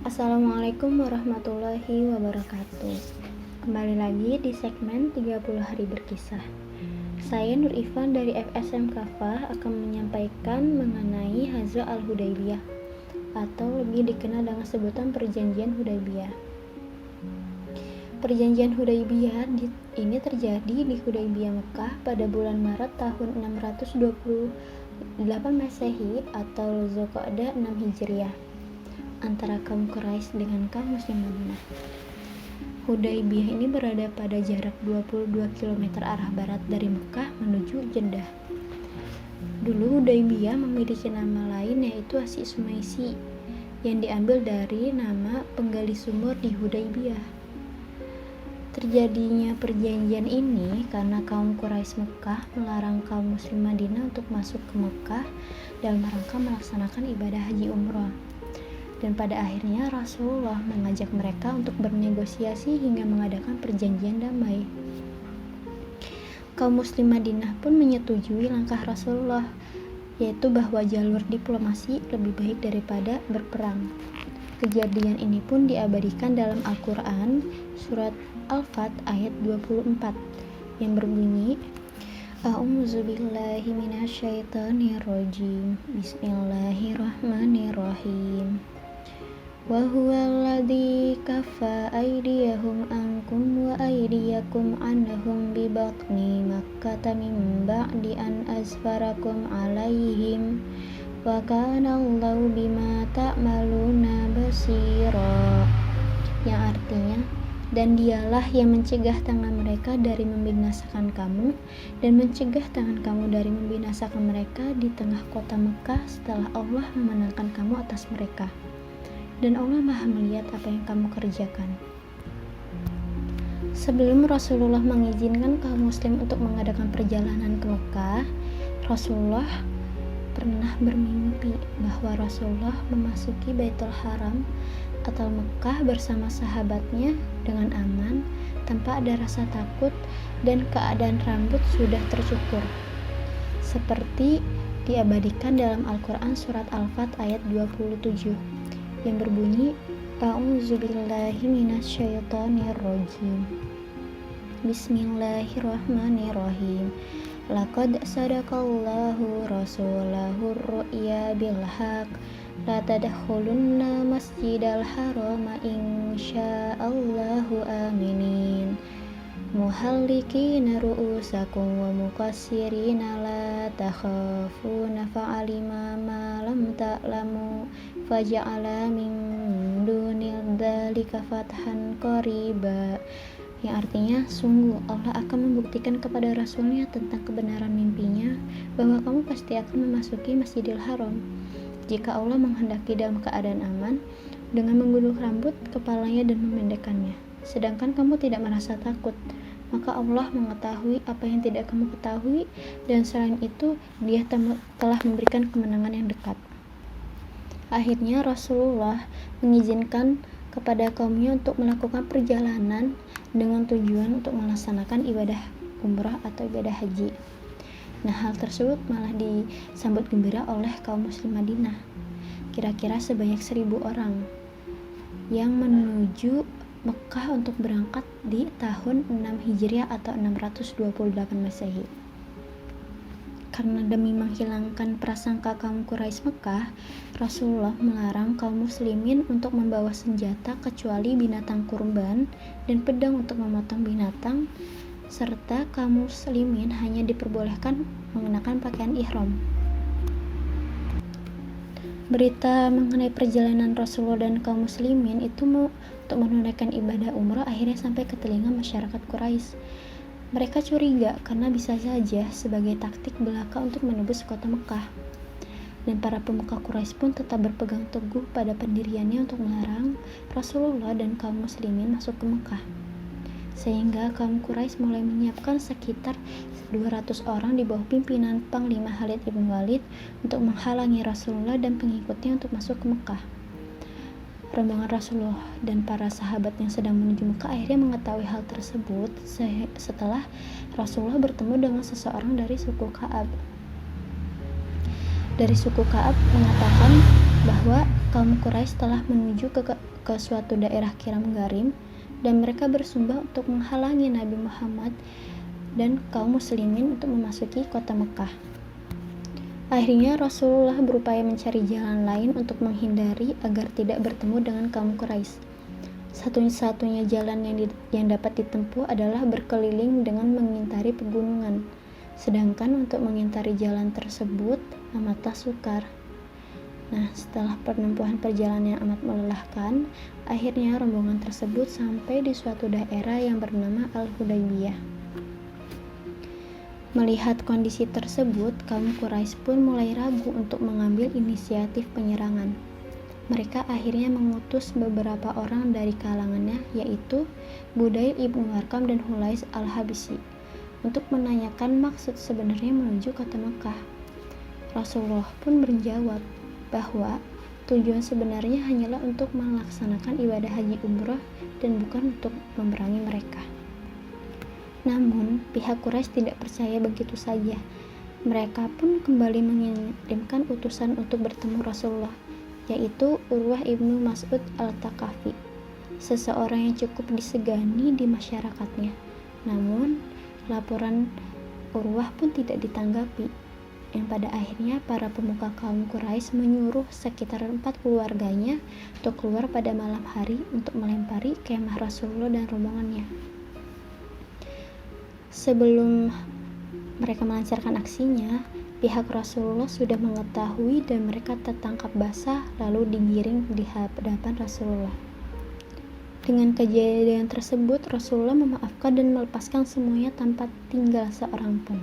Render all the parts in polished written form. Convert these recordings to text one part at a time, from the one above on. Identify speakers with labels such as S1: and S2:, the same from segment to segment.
S1: Assalamualaikum warahmatullahi wabarakatuh. Kembali lagi di segmen 30 hari berkisah. Saya Nur Ifan dari FSM Kafah akan menyampaikan mengenai Ghazwah Al-Hudaybiyah atau lebih dikenal dengan sebutan Perjanjian Hudaybiyah. Perjanjian Hudaybiyah ini terjadi di Hudaybiyah Mekah pada bulan Maret tahun 628 Masehi atau Zulqa'dah 6 Hijriah antara kaum Quraisy dengan kaum Muslim Madinah. Hudaybiyah ini berada pada jarak 22 km arah barat dari Mekah menuju Jeddah. Dulu Hudaybiyah memiliki nama lain yaitu Asy Sumaisi yang diambil dari nama penggali sumur di Hudaybiyah. Terjadinya perjanjian ini karena kaum Quraisy Mekah melarang kaum Muslim Madinah untuk masuk ke Mekah dalam rangka melaksanakan ibadah haji umrah. Dan pada akhirnya Rasulullah mengajak mereka untuk bernegosiasi hingga mengadakan perjanjian damai. Kaum Muslim Madinah pun menyetujui langkah Rasulullah, yaitu bahwa jalur diplomasi lebih baik daripada berperang. Kejadian ini pun diabadikan dalam Al-Quran surat Al-Fat ayat 24 yang berbunyi, A'udzubillahi minasyaitonirrajim. Bismillahirrahmanirrahim. Wa huwa alladzi kaffa aydiyahum ankum wa aydiyakum anhum bi batni Makkah min ba'di an asfarakum alaihim wa kana Allahu bima ta'maluna basira, yang artinya, dan dialah yang mencegah tangan mereka dari membinasakan kamu dan mencegah tangan kamu dari membinasakan mereka di tengah kota Mekah setelah Allah memenangkan kamu atas mereka. Dan Allah Maha melihat apa yang kamu kerjakan. Sebelum Rasulullah mengizinkan kaum muslim untuk mengadakan perjalanan ke Mekah, Rasulullah pernah bermimpi bahwa Rasulullah memasuki Baitul Haram atau Mekah bersama sahabatnya dengan aman, tanpa ada rasa takut dan keadaan rambut sudah tercukur. Seperti diabadikan dalam Al-Quran surat Al-Fat ayat 27 yang berbunyi, A'udzubillahi minasyaitonirrajim. Bismillahirrahmanirrahim. Laqad sadaqallahu rasulahu ru'ya bil haq la tadkhulunna masjidal harama insyaallahu aminin muhallikina ru'usakum wa muqassirina la takhafuna fa'alima ma lam ta'lamu faja'ala min dunil dzalika fathan qariba, yang artinya, sungguh Allah akan membuktikan kepada Rasulnya tentang kebenaran mimpinya bahwa kamu pasti akan memasuki Masjidil Haram jika Allah menghendaki dalam keadaan aman dengan menggunung rambut kepalanya dan memendekkannya, sedangkan kamu tidak merasa takut, maka Allah mengetahui apa yang tidak kamu ketahui, dan selain itu Dia telah memberikan kemenangan yang dekat. Akhirnya Rasulullah mengizinkan kepada kaumnya untuk melakukan perjalanan dengan tujuan untuk melaksanakan ibadah umrah atau ibadah haji. Nah, hal tersebut malah disambut gembira oleh kaum muslim Madinah. Kira-kira sebanyak 1.000 orang yang menuju Mekah untuk berangkat di tahun 6 Hijriah atau 628 Masehi. Karena demi menghilangkan prasangka kaum Quraisy Mekah, Rasulullah melarang kaum muslimin untuk membawa senjata kecuali binatang kurban dan pedang untuk memotong binatang, serta kaum muslimin hanya diperbolehkan mengenakan pakaian ihram. Berita mengenai perjalanan Rasulullah dan kaum muslimin itu untuk menunaikan ibadah umrah akhirnya sampai ke telinga masyarakat Quraisy. Mereka curiga karena bisa saja sebagai taktik belaka untuk menembus kota Mekah. Dan para pemuka Quraisy pun tetap berpegang teguh pada pendiriannya untuk melarang Rasulullah dan kaum muslimin masuk ke Mekah. Sehingga kaum Quraisy mulai menyiapkan sekitar 200 orang di bawah pimpinan Panglima Khalid ibn Walid untuk menghalangi Rasulullah dan pengikutnya untuk masuk ke Mekah. Rombongan Rasulullah dan para sahabat yang sedang menuju Mekah akhirnya mengetahui hal tersebut setelah Rasulullah bertemu dengan seseorang dari suku Ka'ab. Dari suku Ka'ab mengatakan bahwa kaum Quraisy telah menuju ke ke suatu daerah Kiram Garim, dan mereka bersumpah untuk menghalangi Nabi Muhammad dan kaum muslimin untuk memasuki kota Mekah. Akhirnya Rasulullah berupaya mencari jalan lain untuk menghindari agar tidak bertemu dengan kaum Quraisy. Satu-satunya jalan yang dapat ditempuh adalah berkeliling dengan mengintari pegunungan. Sedangkan untuk mengintari jalan tersebut amatlah sukar. Nah, setelah penempuhan perjalanan yang amat melelahkan, akhirnya rombongan tersebut sampai di suatu daerah yang bernama Al-Hudaybiyah. Melihat kondisi tersebut, kaum Quraisy pun mulai ragu untuk mengambil inisiatif penyerangan. Mereka akhirnya mengutus beberapa orang dari kalangannya, yaitu Budail ibnu Warqam dan Hulais al-Habsyi, untuk menanyakan maksud sebenarnya menuju kota Mekah. Rasulullah pun menjawab bahwa tujuan sebenarnya hanyalah untuk melaksanakan ibadah haji umrah dan bukan untuk memerangi mereka. Namun, pihak Quraisy tidak percaya begitu saja. Mereka pun kembali mengirimkan utusan untuk bertemu Rasulullah, yaitu Urwah ibnu Mas'ud al-Thaqafi, seseorang yang cukup disegani di masyarakatnya. Namun, laporan Urwah pun tidak ditanggapi, yang pada akhirnya para pemuka kaum Quraisy menyuruh sekitar 4 keluarganya untuk keluar pada malam hari untuk melempari kemah Rasulullah dan rombongannya. Sebelum mereka melancarkan aksinya, pihak Rasulullah sudah mengetahui dan mereka tertangkap basah lalu digiring di hadapan Rasulullah. Dengan kejadian tersebut, Rasulullah memaafkan dan melepaskan semuanya tanpa tinggal seorang pun.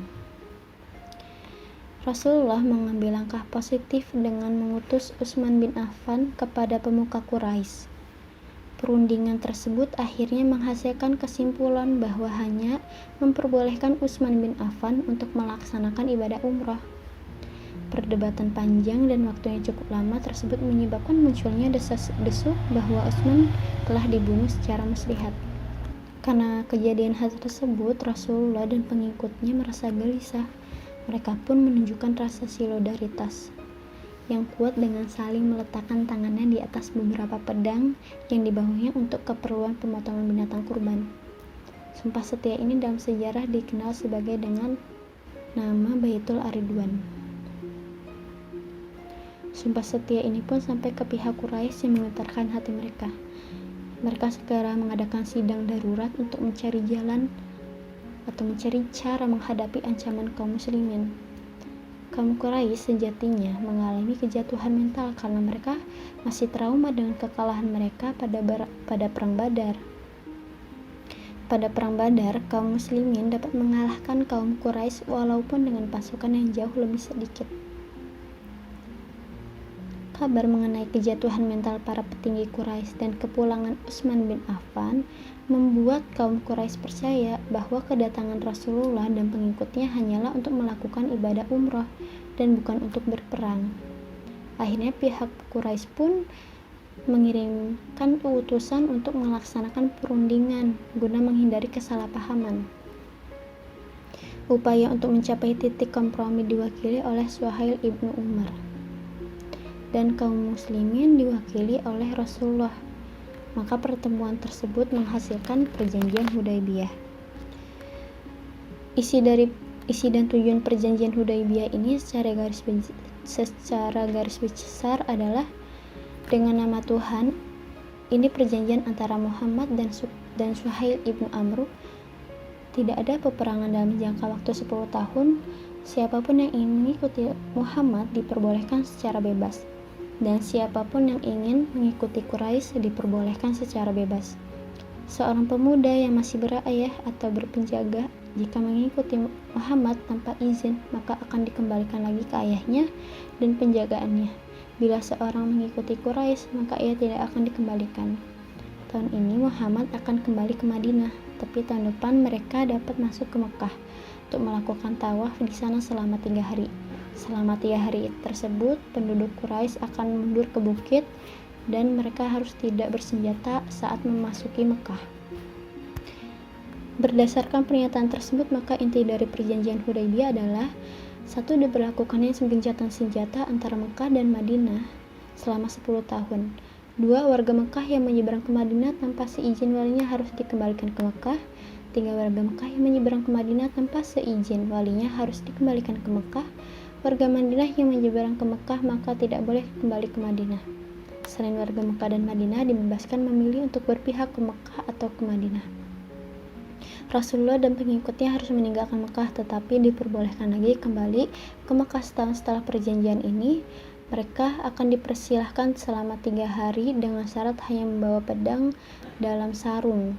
S1: Rasulullah mengambil langkah positif dengan mengutus Utsman bin Affan kepada pemuka Quraisy. Perundingan tersebut akhirnya menghasilkan kesimpulan bahwa hanya memperbolehkan Utsman bin Affan untuk melaksanakan ibadah umrah. Perdebatan panjang dan waktunya cukup lama tersebut menyebabkan munculnya desas-desus bahwa Utsman telah dibunuh secara muslihat. Karena kejadian hal tersebut, Rasulullah dan pengikutnya merasa gelisah. Mereka pun menunjukkan rasa solidaritas yang kuat dengan saling meletakkan tangannya di atas beberapa pedang yang dibawanya untuk keperluan pemotongan binatang kurban. Sumpah setia ini dalam sejarah dikenal sebagai dengan nama Baitul Aridwan. Sumpah setia ini pun sampai ke pihak Quraisy yang menggetarkan hati mereka. Mereka segera mengadakan sidang darurat untuk mencari jalan atau mencari cara menghadapi ancaman kaum muslimin. Kaum Quraisy sejatinya mengalami kejatuhan mental karena mereka masih trauma dengan kekalahan mereka pada Perang Badar. Pada Perang Badar, kaum muslimin dapat mengalahkan kaum Quraisy walaupun dengan pasukan yang jauh lebih sedikit. Kabar mengenai kejatuhan mental para petinggi Quraisy dan kepulangan Utsman bin Affan membuat kaum Quraisy percaya bahwa kedatangan Rasulullah dan pengikutnya hanyalah untuk melakukan ibadah umrah dan bukan untuk berperang. Akhirnya pihak Quraisy pun mengirimkan utusan untuk melaksanakan perundingan guna menghindari kesalahpahaman. Upaya untuk mencapai titik kompromi diwakili oleh Suhail ibnu Umar dan kaum muslimin diwakili oleh Rasulullah. Maka pertemuan tersebut menghasilkan perjanjian Hudaybiyah. Isi dan tujuan perjanjian Hudaybiyah ini secara garis besar adalah dengan nama Tuhan, ini perjanjian antara Muhammad dan Suhail ibnu Amr. Tidak ada peperangan dalam jangka waktu 10 tahun. Siapapun yang ingin mengikuti Muhammad diperbolehkan secara bebas, dan siapapun yang ingin mengikuti Quraisy diperbolehkan secara bebas. Seorang pemuda yang masih berayah atau berpenjaga jika mengikuti Muhammad tanpa izin, maka akan dikembalikan lagi ke ayahnya dan penjagaannya. Bila seorang mengikuti Quraisy, maka ia tidak akan dikembalikan. Tahun ini Muhammad akan kembali ke Madinah, tapi tahun depan mereka dapat masuk ke Mekah untuk melakukan tawaf di sana selama 3 hari. Selama 3 hari tersebut, penduduk Quraisy akan mundur ke bukit dan mereka harus tidak bersenjata saat memasuki Mekah. Berdasarkan pernyataan tersebut, maka inti dari perjanjian Hudaybiyah adalah satu, diberlakukannya gencatan senjata antara Mekah dan Madinah selama 10 tahun. 2. Warga Mekah yang menyeberang ke Madinah tanpa seizin walinya harus dikembalikan ke Mekah. 3. Warga Mekah yang menyeberang ke Madinah tanpa seizin walinya harus dikembalikan ke Mekah. Warga Madinah yang menyeberang ke Mekah maka tidak boleh kembali ke Madinah. Selain warga Mekah dan Madinah dibebaskan memilih untuk berpihak ke Mekah atau ke Madinah. Rasulullah dan pengikutnya harus meninggalkan Mekah, tetapi diperbolehkan lagi kembali ke Mekah setahun setelah perjanjian ini. Mereka akan dipersilahkan selama 3 hari dengan syarat hanya membawa pedang dalam sarung.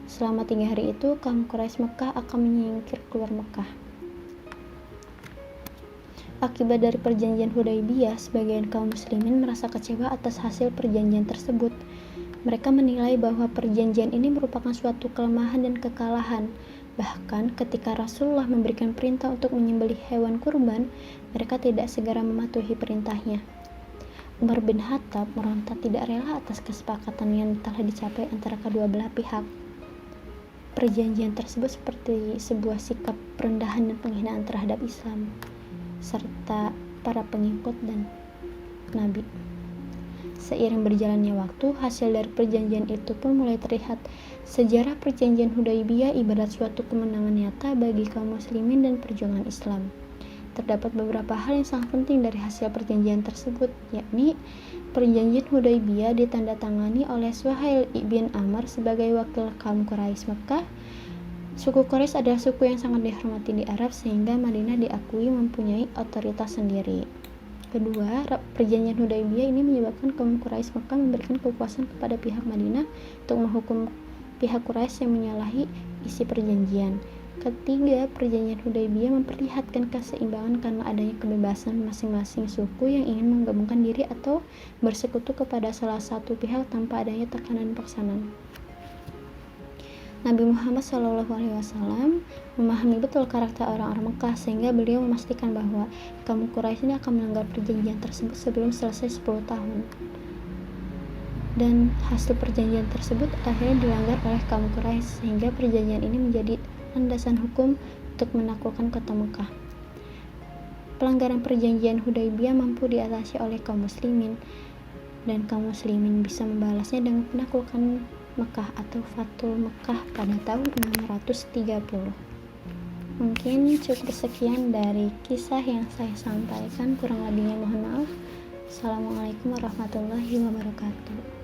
S1: Selama 3 hari itu, kaum Quraisy Mekah akan menyingkir keluar Mekah. Akibat dari perjanjian Hudaybiyah, sebagian kaum muslimin merasa kecewa atas hasil perjanjian tersebut. Mereka menilai bahwa perjanjian ini merupakan suatu kelemahan dan kekalahan. Bahkan ketika Rasulullah memberikan perintah untuk menyembelih hewan kurban, mereka tidak segera mematuhi perintahnya. Umar bin Khattab meronta tidak rela atas kesepakatan yang telah dicapai antara kedua belah pihak. Perjanjian tersebut seperti sebuah sikap perendahan dan penghinaan terhadap Islam serta para pengikut dan Nabi. Seiring berjalannya waktu, hasil dari perjanjian itu pun mulai terlihat. Sejarah perjanjian Hudaybiyah ibarat suatu kemenangan nyata bagi kaum muslimin dan perjuangan Islam. Terdapat beberapa hal yang sangat penting dari hasil perjanjian tersebut, yakni perjanjian Hudaybiyah ditandatangani oleh Suhail bin Amr sebagai wakil kaum Quraisy Mekah. Suku Quraisy adalah suku yang sangat dihormati di Arab sehingga Madinah diakui mempunyai otoritas sendiri. Kedua, perjanjian Hudaybiyah ini menyebabkan kaum Quraisy Mekah memberikan kekuasaan kepada pihak Madinah untuk menghukum pihak Quraisy yang menyalahi isi perjanjian. Ketiga, perjanjian Hudaybiyah memperlihatkan keseimbangan karena adanya kebebasan masing-masing suku yang ingin menggabungkan diri atau bersekutu kepada salah satu pihak tanpa adanya tekanan paksaan. Nabi Muhammad SAW memahami betul karakter orang-orang Mekah sehingga beliau memastikan bahwa kaum Quraisy ini akan melanggar perjanjian tersebut sebelum selesai 10 tahun. Dan hasil perjanjian tersebut akhirnya dilanggar oleh kaum Quraisy sehingga perjanjian ini menjadi landasan hukum untuk menaklukkan kota Mekah. Pelanggaran perjanjian Hudaybiyah mampu diatasi oleh kaum muslimin dan kaum muslimin bisa membalasnya dengan penaklukan Mekah atau Fathul Mekah pada tahun 630. Mungkin cukup sekian dari kisah yang saya sampaikan, kurang lebihnya mohon maaf. Assalamualaikum warahmatullahi wabarakatuh.